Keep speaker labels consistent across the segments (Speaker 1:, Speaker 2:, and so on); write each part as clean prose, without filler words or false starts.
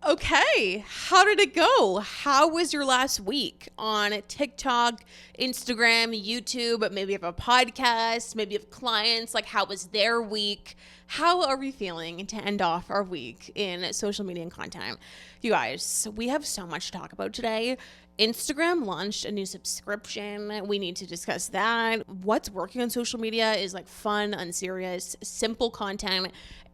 Speaker 1: Okay, how did it go? How was your last week on TikTok, Instagram, YouTube? Maybe you have a podcast, maybe you have clients. Like, how was their week? How are we feeling to end off our week in social media and content? You guys, we have so much to talk about today. Instagram launched a new subscription. We need to discuss that. What's working on social media is like fun, unserious, simple content,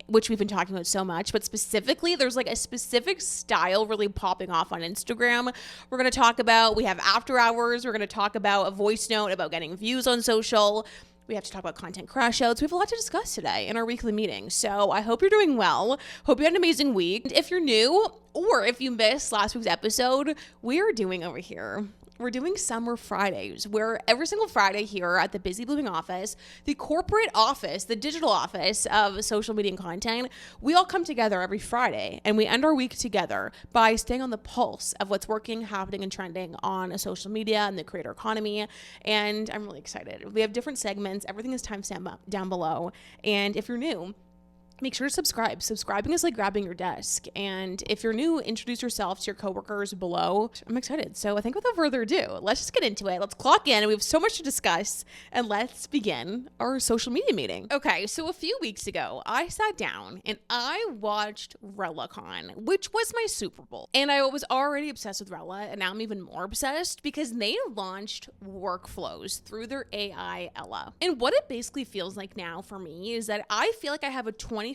Speaker 1: which we've been talking about so much, but specifically there's like a specific style really popping off on Instagram. We're going to talk about, we have after hours. We're going to talk about a voice note about getting views on social. We have to talk about content crash outs. We have a lot to discuss today in our weekly meeting. So I hope you're doing well. Hope you had an amazing week. If you're new or if you missed last week's episode, we are doing over here. We're doing Summer Fridays, where every single Friday here at the Busy Blooming office, the corporate office, the digital office of social media and content, we all come together every Friday and we end our week together by staying on the pulse of what's working, happening, and trending on social media and the creator economy. And I'm really excited. We have different segments. Everything is timestamped down below. And if you're new, make sure to subscribe. Subscribing is like grabbing your desk. And if you're new, introduce yourself to your coworkers below. I'm excited. So I think without further ado, let's just get into it. Let's clock in. We have so much to discuss. And let's begin our social media meeting. Okay, so a few weeks ago, I sat down and I watched RellaCon, which was my Super Bowl. And I was already obsessed with Rella, and now I'm even more obsessed because they launched workflows through their AI Ella. And what it basically feels like now for me is that I feel like I have a 24/7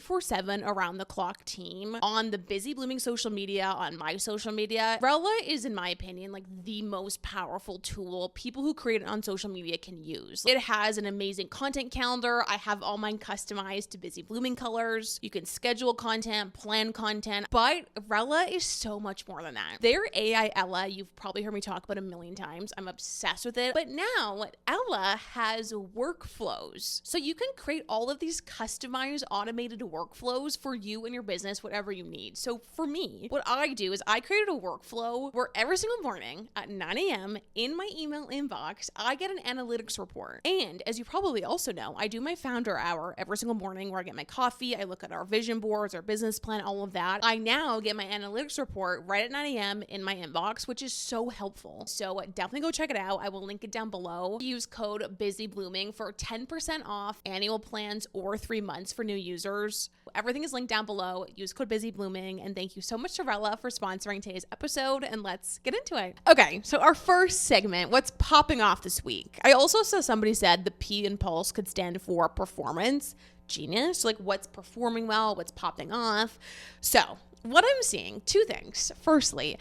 Speaker 1: around the clock team on the Busy Blooming social media, on my social media. Rella is, in my opinion, like the most powerful tool people who create on social media can use. It has an amazing content calendar. I have all mine customized to Busy Blooming colors. You can schedule content, plan content, but Rella is so much more than that. Their AI Ella, you've probably heard me talk about a million times. I'm obsessed with it. But now Ella has workflows. So you can create all of these customized automated workflows for you and your business, whatever you need. So for me, what I do is I created a workflow where every single morning at 9 a.m. in my email inbox, I get an analytics report. And as you probably also know, I do my founder hour every single morning where I get my coffee, I look at our vision boards, our business plan, all of that. I now get my analytics report right at 9 a.m. in my inbox, which is so helpful. So definitely go check it out. I will link it down below. Use code BusyBlooming for 10% off annual plans or 3 months for new users. Everything is linked down below. Use code BusyBlooming, and thank you so much to Rella for sponsoring today's episode, and let's get into it. Okay, so our first segment, what's popping off this week? I also saw somebody said the P in Pulse could stand for performance. Genius. Like what's performing well, what's popping off. So what I'm seeing, two things. Firstly,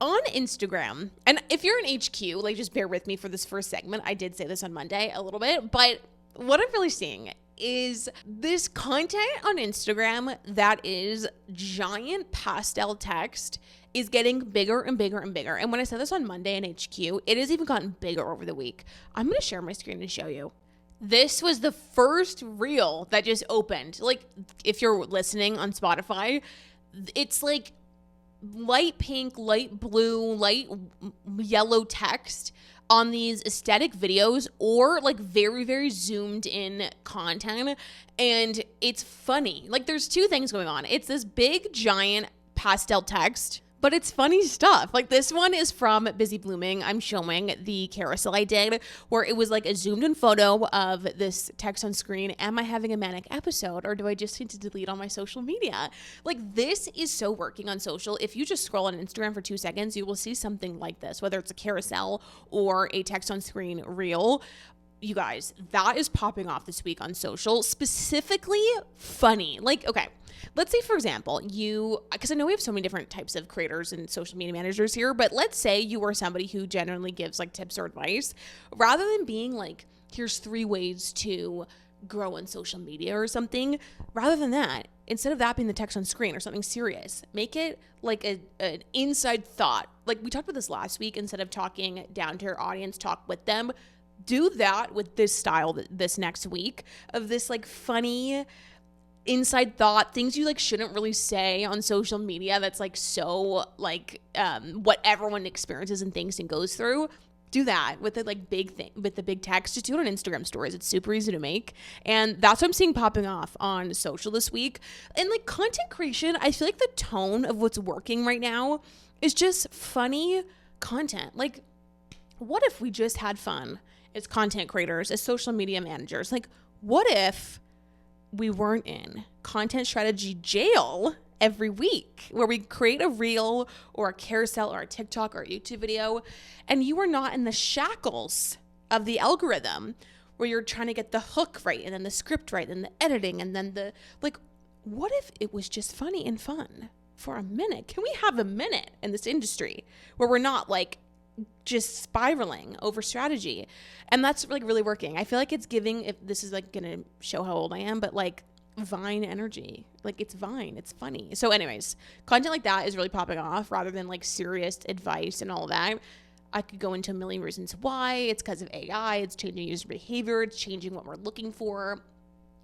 Speaker 1: on Instagram, and if you're in HQ, like just bear with me for this first segment. I did say this on Monday a little bit, but what I'm really seeing is this content on Instagram that is giant pastel text is getting bigger and bigger and bigger. And when I said this on Monday in HQ, it has even gotten bigger over the week. I'm going to share my screen and show you. This was the first reel that just opened. Like if you're listening on Spotify, it's like light pink, light blue, light yellow text on these aesthetic videos or like very, very zoomed in content. And it's funny. Like there's two things going on. It's this big giant pastel text, but it's funny stuff. Like this one is from Busy Blooming. I'm showing the carousel I did where it was like a zoomed in photo of this text on screen. Am I having a manic episode or do I just need to delete all my social media? Like this is so working on social. If you just scroll on Instagram for 2 seconds, you will see something like this, whether it's a carousel or a text on screen reel. You guys, that is popping off this week on social, specifically funny. Like, okay, let's say, for example, because I know we have so many different types of creators and social media managers here, but let's say you are somebody who generally gives like tips or advice, rather than being like, here's 3 ways to grow on social media or something, rather than that, instead of that being the text on screen or something serious, make it like an inside thought. Like we talked about this last week, instead of talking down to your audience, talk with them. Do that with this style this next week of this like funny inside thought, things you like shouldn't really say on social media that's like so like what everyone experiences and thinks and goes through. do that with the like big thing, with the big text. Just do it on Instagram stories. It's super easy to make. And that's what I'm seeing popping off on social this week. And like content creation, I feel like the tone of what's working right now is just funny content. Like, what if we just had fun as content creators, as social media managers? Like, what if we weren't in content strategy jail every week, where we create a reel or a carousel or a TikTok or a YouTube video, and you are not in the shackles of the algorithm where you're trying to get the hook right and then the script right and the editing and then the, like, what if it was just funny and fun for a minute? Can we have a minute in this industry where we're not like just spiraling over strategy? And that's like really working. I feel like it's giving, if this is like gonna show how old I am, but like Vine energy. Like, it's Vine, it's funny. So anyways, content like that is really popping off rather than like serious advice and all that. I could go into a million reasons why. It's because of AI. It's changing user behavior. It's changing what we're looking for.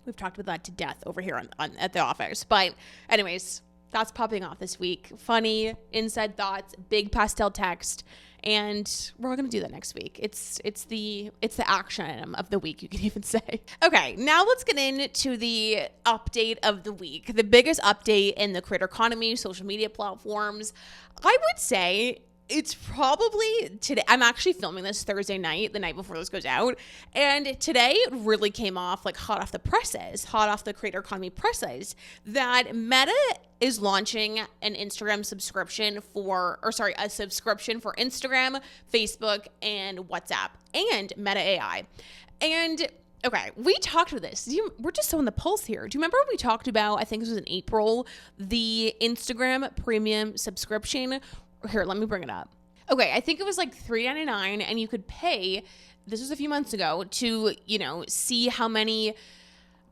Speaker 1: We've talked about that to death over here on at the office. But anyways, that's popping off this week. Funny, inside thoughts, big pastel text. And we're all going to do that next week. It's the action item of the week, you can even say. Okay, now let's get into the update of the week. The biggest update in the creator economy, social media platforms. I would say it's probably today. I'm actually filming this Thursday night, the night before this goes out. And today it really came off like hot off the presses, hot off the creator economy presses, that Meta is launching an Instagram subscription a subscription for Instagram, Facebook, and WhatsApp, and Meta AI. And okay, we talked about this. We're just so on the pulse here. Do you remember when we talked about, I think this was in April, the Instagram premium subscription? Here, let me bring it up. Okay, I think it was like $3.99, and you could pay, this was a few months ago, to, see how many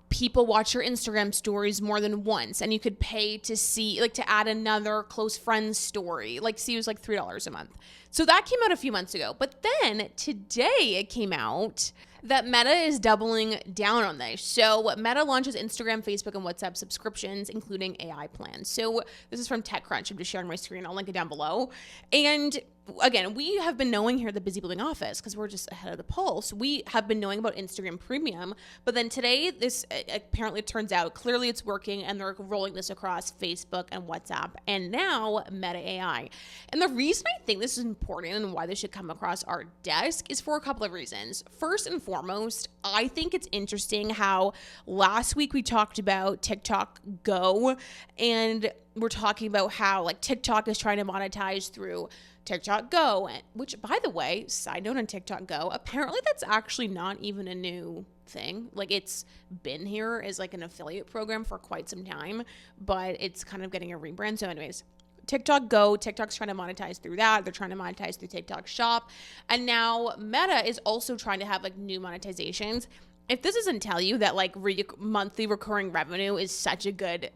Speaker 1: people watch your Instagram stories more than once. And you could pay to see, like, to add another close friend's story. Like, see, it was like $3 a month. So that came out a few months ago. But then today it came out that Meta is doubling down on this. So Meta launches Instagram, Facebook, and WhatsApp subscriptions, including AI plans. So this is from TechCrunch. I'm just sharing my screen. I'll link it down below. And again, we have been knowing here at the Busy Building office, because we're just ahead of the pulse, we have been knowing about Instagram Premium. But then today, this apparently turns out clearly it's working, and they're rolling this across Facebook and WhatsApp, and now Meta AI. And the reason I think this is important and why this should come across our desk is for a couple of reasons. First and foremost, I think it's interesting how last week we talked about TikTok Go, and we're talking about how like TikTok is trying to monetize through TikTok Go, which, by the way, side note on TikTok Go, apparently that's actually not even a new thing. Like, it's been here as like an affiliate program for quite some time, but it's kind of getting a rebrand. So anyways, TikTok Go, TikTok's trying to monetize through that. They're trying to monetize through TikTok Shop. And now Meta is also trying to have like new monetizations. If this doesn't tell you that like monthly recurring revenue is such a good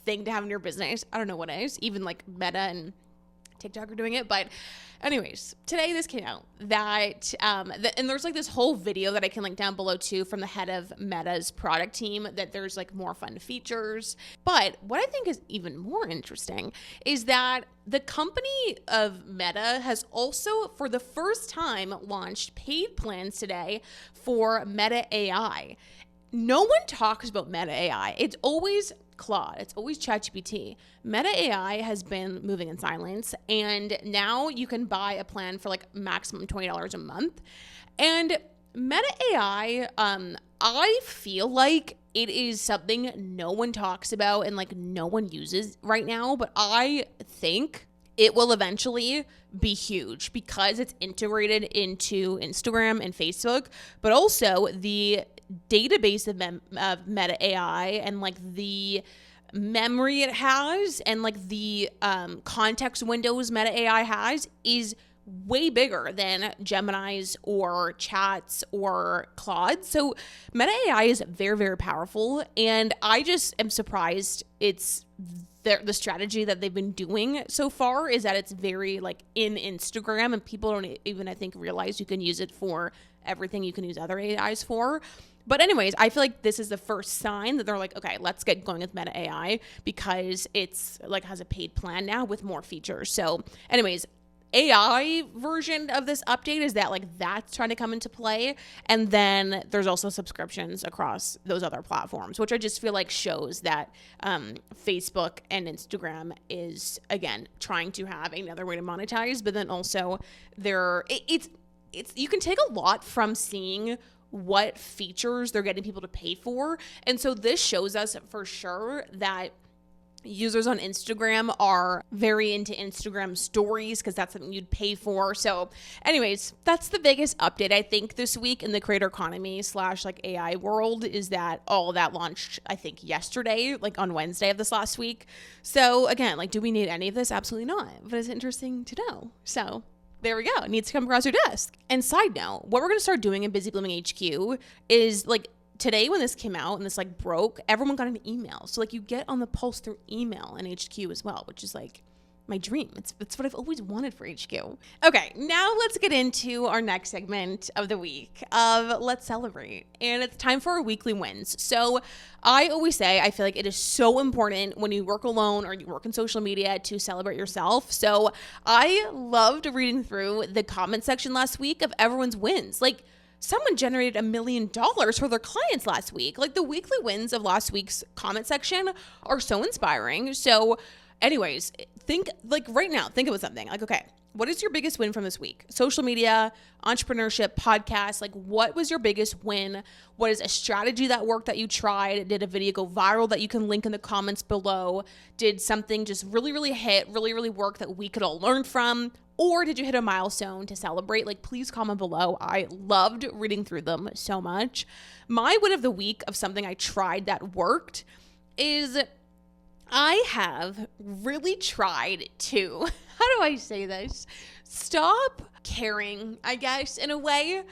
Speaker 1: thing to have in your business, I don't know what is. Even like Meta and TikTok are doing it. But anyways, today this came out that and there's like this whole video that I can link down below too from the head of Meta's product team, that there's like more fun features. But what I think is even more interesting is that the company of Meta has also for the first time launched paid plans today for Meta AI. No one talks about Meta AI. It's always Claude. It's always ChatGPT. Meta AI has been moving in silence, and now you can buy a plan for like maximum $20 a month. And Meta AI, I feel like it is something no one talks about and like no one uses right now, but I think it will eventually be huge because it's integrated into Instagram and Facebook, but also the database of Meta AI and like the memory it has and like the context windows Meta AI has is way bigger than Gemini's or Chat's or Claude. So Meta AI is very, very powerful, and I just am surprised it's the strategy that they've been doing so far is that it's very like in Instagram, and people don't even, I think, realize you can use it for everything you can use other AIs for. But anyways, I feel like this is the first sign that they're like, okay, let's get going with Meta AI because it's like has a paid plan now with more features. So anyways, AI version of this update is that like that's trying to come into play. And then there's also subscriptions across those other platforms, which I just feel like shows that Facebook and Instagram is, again, trying to have another way to monetize. But then also it's you can take a lot from seeing what features they're getting people to pay for. And so this shows us for sure that users on Instagram are very into Instagram stories because that's something you'd pay for. So anyways, that's the biggest update I think this week in the creator economy / like AI world, is that all of that launched, I think, yesterday, like on Wednesday of this last week. So again, like, do we need any of this? Absolutely not. But it's interesting to know. So there we go. It needs to come across your desk. And side note, what we're going to start doing in Busy Blooming HQ is like, today when this came out and this like broke, everyone got an email. So like you get on the pulse through email in HQ as well, which is like my dream. It's what I've always wanted for HQ. Okay, now let's get into our next segment of the week of Let's Celebrate. And it's time for our weekly wins. So I always say, I feel like it is so important when you work alone or you work in social media to celebrate yourself. So I loved reading through the comment section last week of everyone's wins. Like, someone generated $1 million for their clients last week. Like, the weekly wins of last week's comment section are so inspiring. So anyways, think like right now, think about something like, okay, what is your biggest win from this week? Social media, entrepreneurship, podcast. Like, what was your biggest win? What is a strategy that worked that you tried? Did a video go viral that you can link in the comments below? Did something just really, really hit, really, really work that we could all learn from? Or did you hit a milestone to celebrate? Like, please comment below. I loved reading through them so much. My win of the week of something I tried that worked is I have really tried to, how do I say this? Stop caring, I guess, in a way.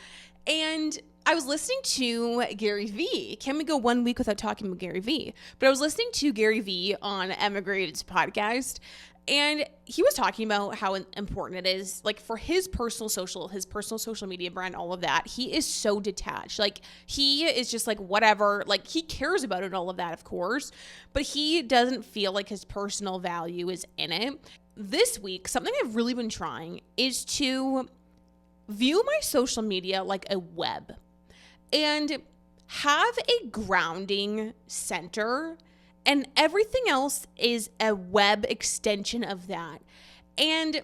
Speaker 1: And I was listening to Gary Vee. Can we go 1 week without talking about Gary Vee? But I was listening to Gary Vee on Emigrate's podcast, and he was talking about how important it is, like, for his personal social media brand, all of that. He is so detached. Like, he is just like, whatever, like, he cares about it, all of that, of course, but he doesn't feel like his personal value is in it. This week, something I've really been trying is to view my social media like a web and have a grounding center, and everything else is a web extension of that. And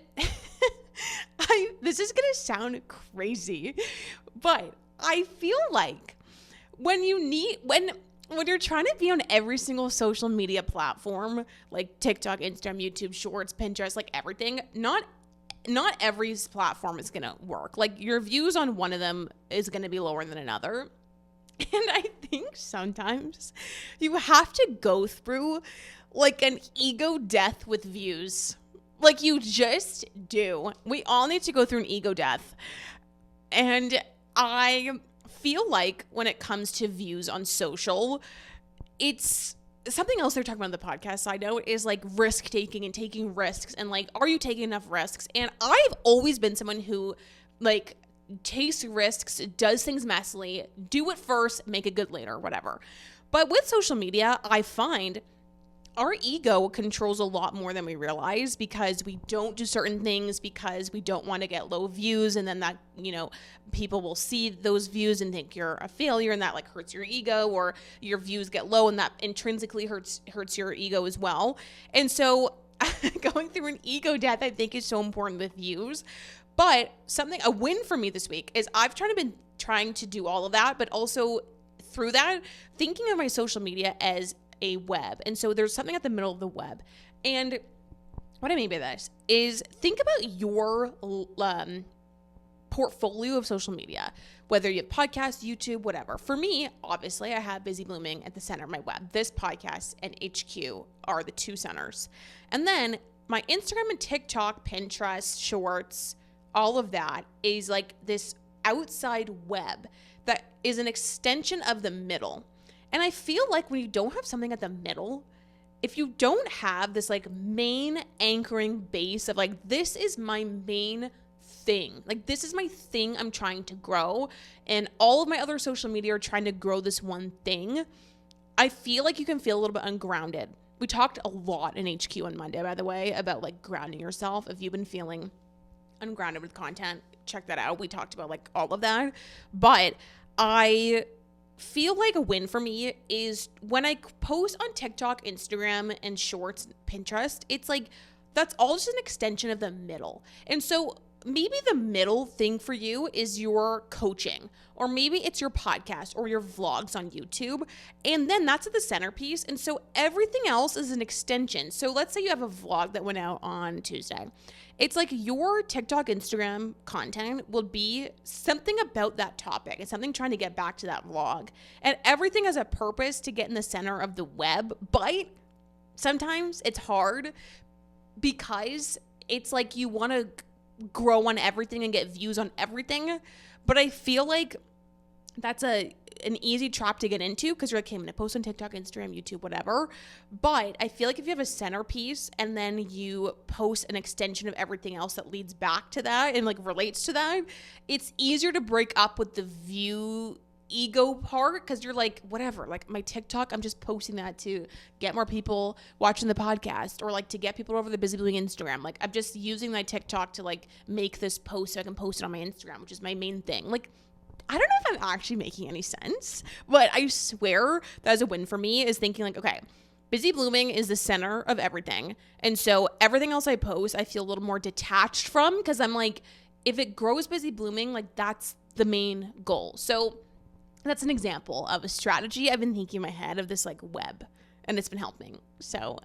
Speaker 1: this is going to sound crazy, but I feel like when you're trying to be on every single social media platform, like TikTok, Instagram, YouTube, Shorts, Pinterest, like everything, not every platform is going to work. Like, your views on one of them is going to be lower than another. And I think sometimes you have to go through like an ego death with views. Like, you just do. We all need to go through an ego death. And I feel like when it comes to views on social, it's something else they're talking about on the podcast side note is like risk taking and taking risks, and like, are you taking enough risks? And I've always been someone who like takes risks, does things messily, do it first, make it good later, whatever. But with social media, I find our ego controls a lot more than we realize, because we don't do certain things because we don't want to get low views, and then that, you know, people will see those views and think you're a failure, and that like hurts your ego, or your views get low and that intrinsically hurts your ego as well. And so going through an ego death, I think, is so important with views. But a win for me this week is I've been trying to do all of that, but also through that, thinking of my social media as a web. And so there's something at the middle of the web. And what I mean by this is, think about your portfolio of social media, whether you have podcasts, YouTube, whatever. For me, obviously, I have Busy Blooming at the center of my web. This podcast and HQ are the two centers. And then my Instagram and TikTok, Pinterest, Shorts, all of that is like this outside web that is an extension of the middle. And I feel like when you don't have something at the middle, if you don't have this like main anchoring base of like, this is my main thing, like this is my thing I'm trying to grow, and all of my other social media are trying to grow this one thing, I feel like you can feel a little bit ungrounded. We talked a lot in HQ on Monday, by the way, about like grounding yourself. If you've been feeling Ungrounded with Content. Check that out. We talked about like all of that. But I feel like a win for me is when I post on TikTok, Instagram, and Shorts, Pinterest, it's like that's all just an extension of the middle. And so maybe the middle thing for you is your coaching, or maybe it's your podcast or your vlogs on YouTube. And then that's at the centerpiece. And so everything else is an extension. So let's say you have a vlog that went out on Tuesday. It's like your TikTok, Instagram content will be something about that topic. It's something trying to get back to that vlog. And everything has a purpose to get in the center of the web. But sometimes it's hard because it's like you want to grow on everything and get views on everything. But I feel like that's an easy trap to get into because you're like, okay, I'm going to post on TikTok, Instagram, YouTube, whatever. But I feel like if you have a centerpiece and then you post an extension of everything else that leads back to that and like relates to that, it's easier to break up with the view ego part because you're like, whatever, like my TikTok, I'm just posting that to get more people watching the podcast or like to get people over the busy bluing Instagram. Like I'm just using my TikTok to like make this post so I can post it on my Instagram, which is my main thing. Like, I don't know if I'm actually making any sense, but I swear that was a win for me is thinking like, okay, busy blooming is the center of everything. And so everything else I post, I feel a little more detached from because I'm like, if it grows busy blooming, like that's the main goal. So that's an example of a strategy I've been thinking in my head of this like web, and it's been helping. So,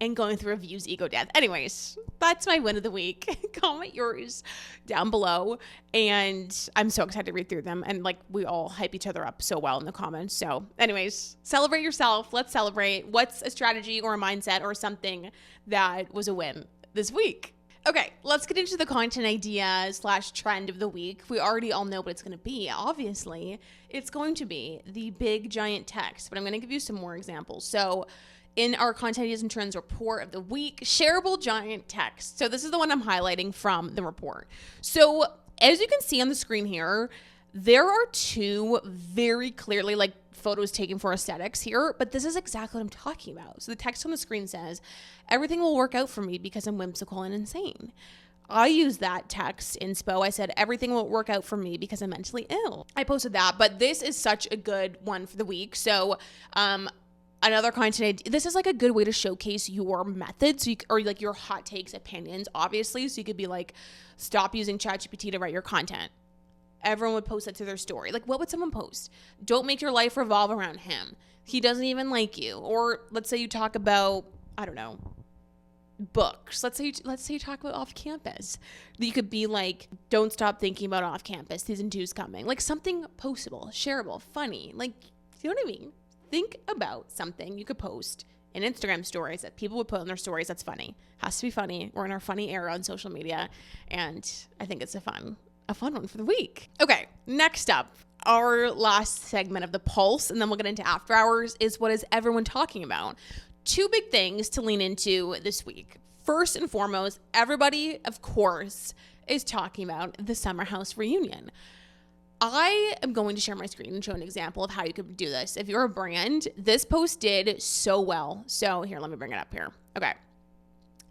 Speaker 1: and going through a views ego death. Anyways, that's my win of the week. Comment yours down below. And I'm so excited to read through them. And like we all hype each other up so well in the comments. So anyways, celebrate yourself. Let's celebrate. What's a strategy or a mindset or something that was a win this week? Okay, let's get into the content idea / trend of the week. We already all know what it's going to be. Obviously, it's going to be the big giant text, but I'm going to give you some more examples. So in our content ideas and trends report of the week, shareable giant text. So this is the one I'm highlighting from the report. So as you can see on the screen here, there are two very clearly like photos taken for aesthetics here, but this is exactly what I'm talking about. So the text on the screen says, everything will work out for me because I'm whimsical and insane. I used that text inspo. I said, everything will work out for me because I'm mentally ill. I posted that, but this is such a good one for the week. So, another content, this is like a good way to showcase your methods or like your hot takes, opinions, obviously. So you could be like, stop using ChatGPT to write your content. Everyone would post that to their story. Like, what would someone post? Don't make your life revolve around him. He doesn't even like you. Or let's say you talk about, I don't know, books. Let's say you talk about off campus. You could be like, don't stop thinking about off campus. Season 2 is coming. Like something postable, shareable, funny. Like, you know what I mean? Think about something you could post in Instagram stories that people would put on their stories that's funny. Has to be funny. We're in our funny era on social media. And I think it's a fun one for the week. Okay, next up, our last segment of the pulse, and then we'll get into after hours, is what is everyone talking about? Two big things to lean into this week. First and foremost, everybody, of course, is talking about the summer house reunion. I am going to share my screen and show an example of how you could do this. If you're a brand, this post did so well. So here, let me bring it up here. Okay.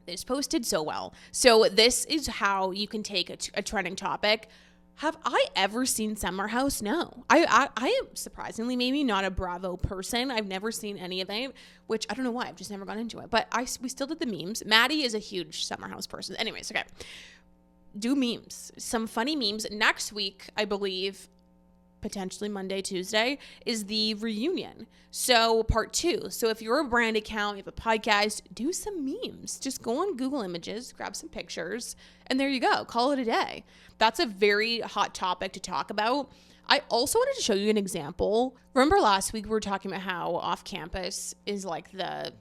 Speaker 1: This post did so well. So this is how you can take a trending topic. Have I ever seen Summer House? No. I am surprisingly maybe not a Bravo person. I've never seen any of it, which I don't know why. I've just never gone into it. But we still did the memes. Maddie is a huge Summer House person. Anyways, okay. Do memes. Some funny memes. Next week, I believe, potentially Monday, Tuesday, is the reunion. So part 2. So if you're a brand account, you have a podcast, do some memes. Just go on Google Images, grab some pictures, and there you go. Call it a day. That's a very hot topic to talk about. I also wanted to show you an example. Remember last week we were talking about how off campus is like the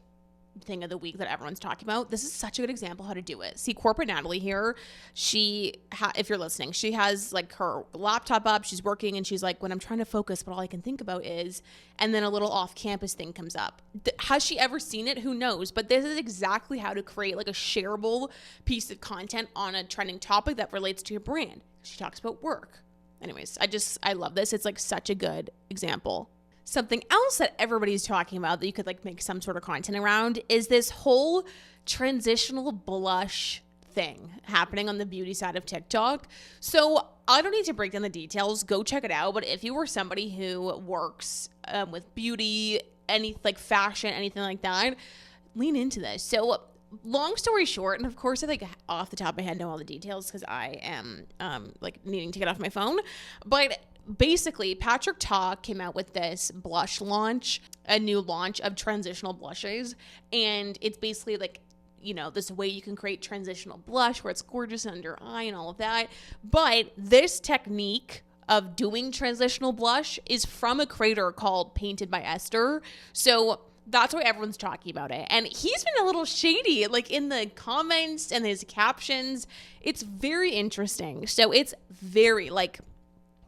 Speaker 1: thing of the week that everyone's talking about. This is such a good example how to do it. See, corporate Natalie here, if you're listening, she has like her laptop up, she's working, and she's like, when I'm trying to focus, but all I can think about is, and then a little off-campus thing comes up. Has she ever seen it? Who knows? But this is exactly how to create like a shareable piece of content on a trending topic that relates to your brand. She talks about work. Anyways, I love this. It's like such a good example. Something else that everybody's talking about that you could like make some sort of content around is this whole transitional blush thing happening on the beauty side of TikTok. So I don't need to break down the details. Go check it out. But if you were somebody who works with beauty, any like fashion, anything like that, lean into this. So long story short, and of course I think off the top of my head know all the details because I am like needing to get off my phone. But basically, Patrick Ta came out with this blush launch, a new launch of transitional blushes. And it's basically like, you know, this way you can create transitional blush where it's gorgeous under eye and all of that. But this technique of doing transitional blush is from a creator called Painted by Esther. So that's why everyone's talking about it. And he's been a little shady, like in the comments and his captions. It's very interesting. So it's very like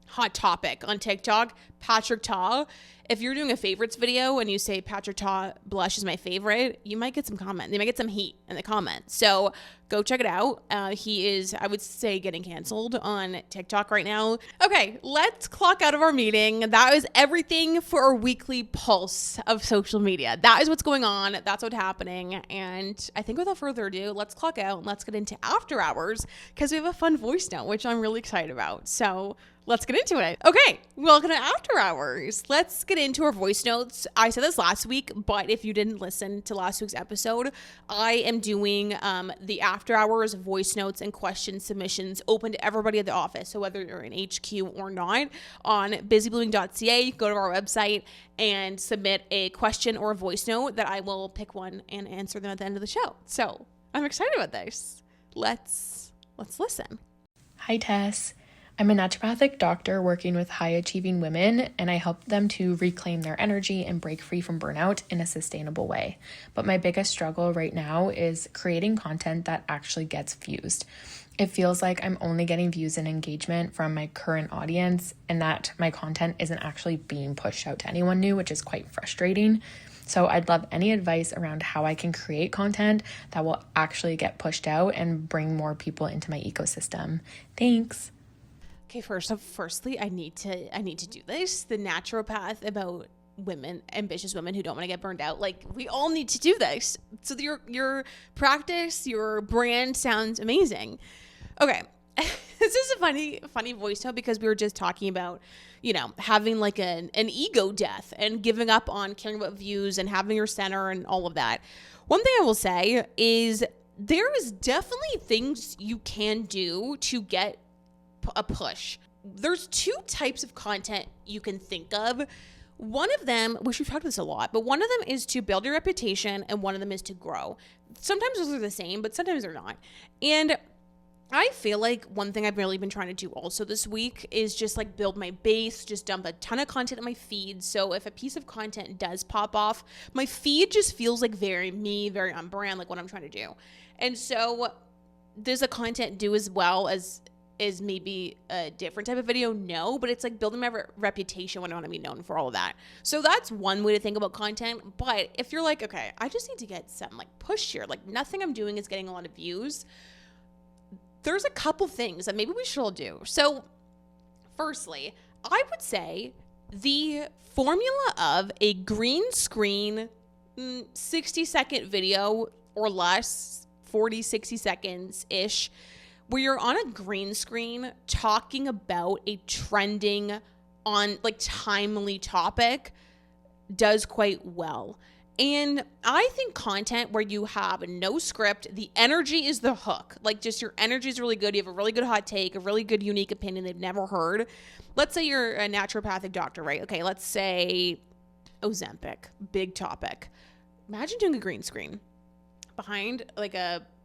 Speaker 1: hot topic on TikTok. Patrick Ta. If you're doing a favorites video and you say Patrick Ta blush is my favorite, you might get some comment. They might get some heat in the comments. So go check it out. He is, I would say, getting canceled on TikTok right now. Okay, let's clock out of our meeting. That is everything for our weekly pulse of social media. That is what's going on. That's what's happening. And I think without further ado, let's clock out and let's get into after hours because we have a fun voice note, which I'm really excited about. So let's get into it. Okay, welcome to After Hours. Let's get into our voice notes. I said this last week, but if you didn't listen to last week's episode, I am doing the After Hours voice notes and question submissions open to everybody at the office. So whether you're in HQ or not, on busyblooming.ca, go to our website and submit a question or a voice note that I will pick one and answer them at the end of the show. So I'm excited about this. Let's listen.
Speaker 2: Hi, Tess. I'm a naturopathic doctor working with high-achieving women, and I help them to reclaim their energy and break free from burnout in a sustainable way. But my biggest struggle right now is creating content that actually gets views. It feels like I'm only getting views and engagement from my current audience, and that my content isn't actually being pushed out to anyone new, which is quite frustrating. So I'd love any advice around how I can create content that will actually get pushed out and bring more people into my ecosystem. Thanks.
Speaker 1: Okay, firstly, I need to do this. The naturopath about women, ambitious women who don't want to get burned out. Like, we all need to do this. So your practice, your brand sounds amazing. Okay, this is a funny voice note because we were just talking about, you know, having like an ego death and giving up on caring about views and having your center and all of that. One thing I will say is there is definitely things you can do to get a push. There's two types of content you can think of. One of them, which we've talked about this a lot, but one of them is to build your reputation and one of them is to grow. Sometimes those are the same, but sometimes they're not. And I feel like one thing I've really been trying to do also this week is just like build my base, just dump a ton of content in my feed. So if a piece of content does pop off, my feed just feels like very me, very on brand, like what I'm trying to do. And so does the content do as well as is maybe a different type of video? No, but it's like building my reputation when I want to be known for all of that. So that's one way to think about content. But if you're like, okay, I just need to get some like push here, like nothing I'm doing is getting a lot of views, there's a couple things that maybe we should all do. So firstly, I would say the formula of a green screen 60-second video or less, 40, 60 seconds ish, where you're on a green screen talking about a trending on like timely topic does quite well. And I think content where you have no script, the energy is the hook. Like just your energy is really good. You have a really good hot take, a really good unique opinion they've never heard. Let's say you're a naturopathic doctor, right? Okay, let's say Ozempic, big topic. Imagine doing a green screen behind like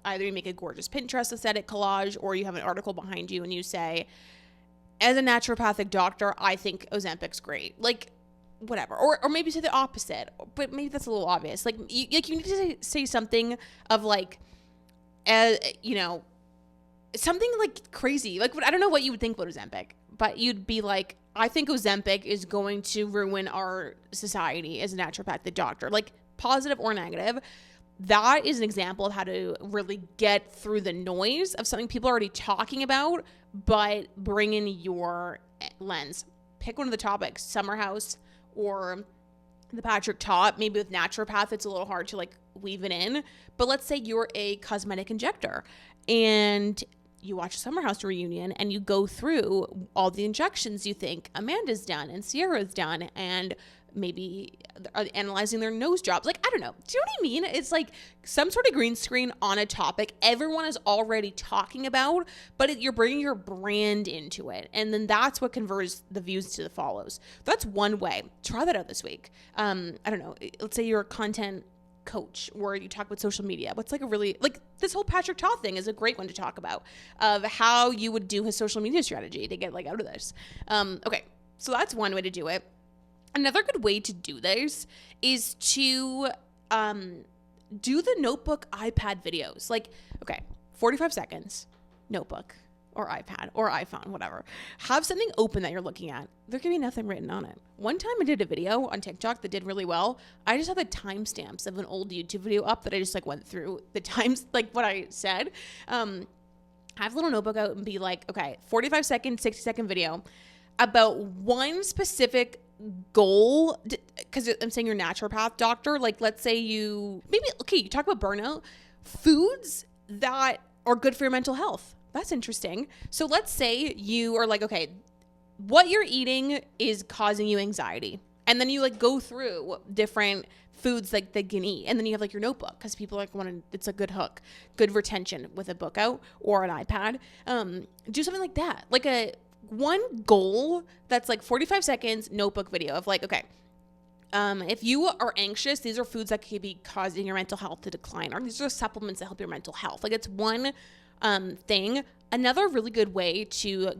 Speaker 1: either you make a gorgeous Pinterest aesthetic collage or you have an article behind you and you say, as a naturopathic doctor, I think Ozempic's great. Like, whatever. Or maybe say the opposite, but maybe that's a little obvious. Like, you need to say something of like, you know, something like crazy. Like, I don't know what you would think about Ozempic, but you'd be like, I think Ozempic is going to ruin our society as a naturopathic doctor. Like, positive or negative. That is an example of how to really get through the noise of something people are already talking about, but bring in your lens. Pick one of the topics, Summer House or the Patrick Ta. Maybe with naturopath, it's a little hard to like weave it in, but let's say you're a cosmetic injector and you watch a Summer House reunion and you go through all the injections you think Amanda's done and Sierra's done, and maybe are analyzing their nose jobs. Like, I don't know. Do you know what I mean? It's like some sort of green screen on a topic everyone is already talking about, but you're bringing your brand into it. And then that's what converts the views to the follows. That's one way. Try that out this week. I don't know. Let's say you're a content coach or you talk about social media. What's like a really, like this whole Patrick Ta thing is a great one to talk about, of how you would do his social media strategy to get like out of this. Okay. So that's one way to do it. Another good way to do this is to do the notebook iPad videos. Like, okay, 45 seconds, notebook or iPad or iPhone, whatever. Have something open that you're looking at. There can be nothing written on it. One time I did a video on TikTok that did really well. I just had the timestamps of an old YouTube video up that I just like went through the times, like what I said. Have a little notebook out and be like, okay, 45 second, 60-second video about one specific goal, because I'm saying you're a naturopath doctor. Like, let's say you talk about burnout, foods that are good for your mental health. That's interesting. So let's say you are like, okay, what you're eating is causing you anxiety. And then you like go through different foods like they can eat. And then you have like your notebook, because people like it's a good hook, good retention with a book out or an iPad. Do something like that. Like one goal that's like 45 seconds notebook video of like, okay, if you are anxious, these are foods that could be causing your mental health to decline, or these are supplements that help your mental health. Like, it's one thing. Another really good way to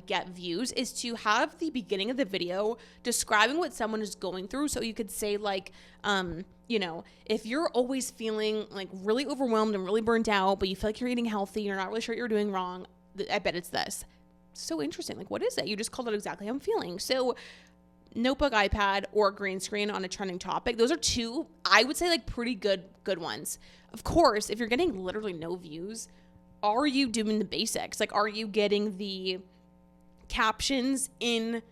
Speaker 1: get views is to have the beginning of the video describing what someone is going through. So you could say like, if you're always feeling like really overwhelmed and really burnt out, but you feel like you're eating healthy, you're not really sure what you're doing wrong, I bet it's this. So interesting. Like, what is it? You just called it exactly how I'm feeling. So notebook, iPad, or green screen on a trending topic. Those are two, I would say, like pretty good ones. Of course, if you're getting literally no views, are you doing the basics? Like, are you getting the captions in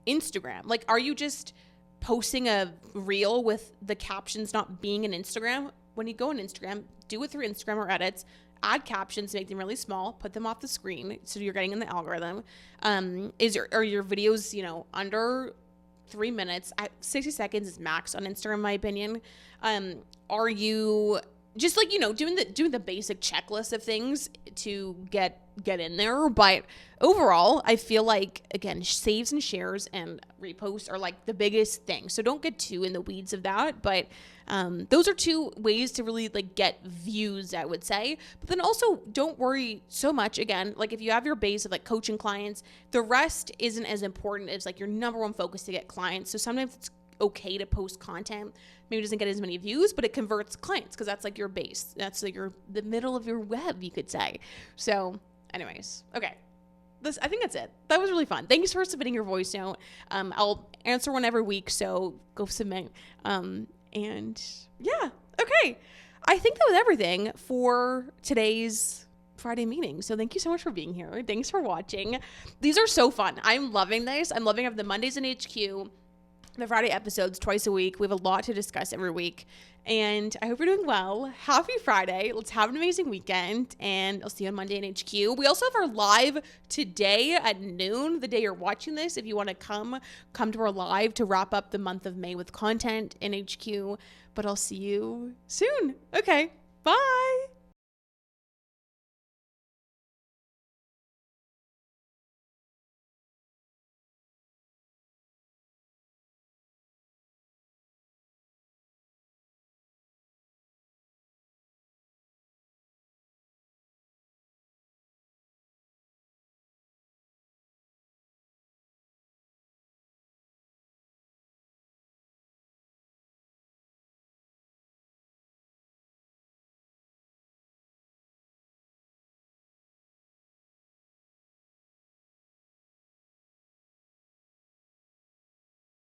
Speaker 1: Instagram? Like, are you just posting a reel with the captions not being in Instagram? When you go on Instagram, do it through Instagram or edits. Add captions, make them really small, put them off the screen so you're getting in the algorithm. Are your videos, under 3 minutes? 60 seconds is max on Instagram, in my opinion. Are you just like, doing the basic checklist of things to get in there? But overall, I feel like, again, saves and shares and reposts are like the biggest thing. So don't get too in the weeds of that. But those are two ways to really like get views, I would say. But then also don't worry so much. Again, like if you have your base of like coaching clients, the rest isn't as important as like your number one focus to get clients. So sometimes it's okay to post content. Maybe it doesn't get as many views, but it converts clients because that's like your base. That's like the middle of your web, you could say. So anyways, okay. I think that's it. That was really fun. Thanks for submitting your voice note. I'll answer one every week, so go submit. And yeah, okay. I think that was everything for today's Friday meeting. So thank you so much for being here. Thanks for watching. These are so fun. I'm loving this. I'm loving having the Mondays in HQ, the Friday episodes twice a week. We have a lot to discuss every week. And I hope you're doing well. Happy Friday. Let's have an amazing weekend. And I'll see you on Monday in HQ. We also have our live today at noon, the day you're watching this. If you want to come to our live to wrap up the month of May with content in HQ. But I'll see you soon. Okay. Bye.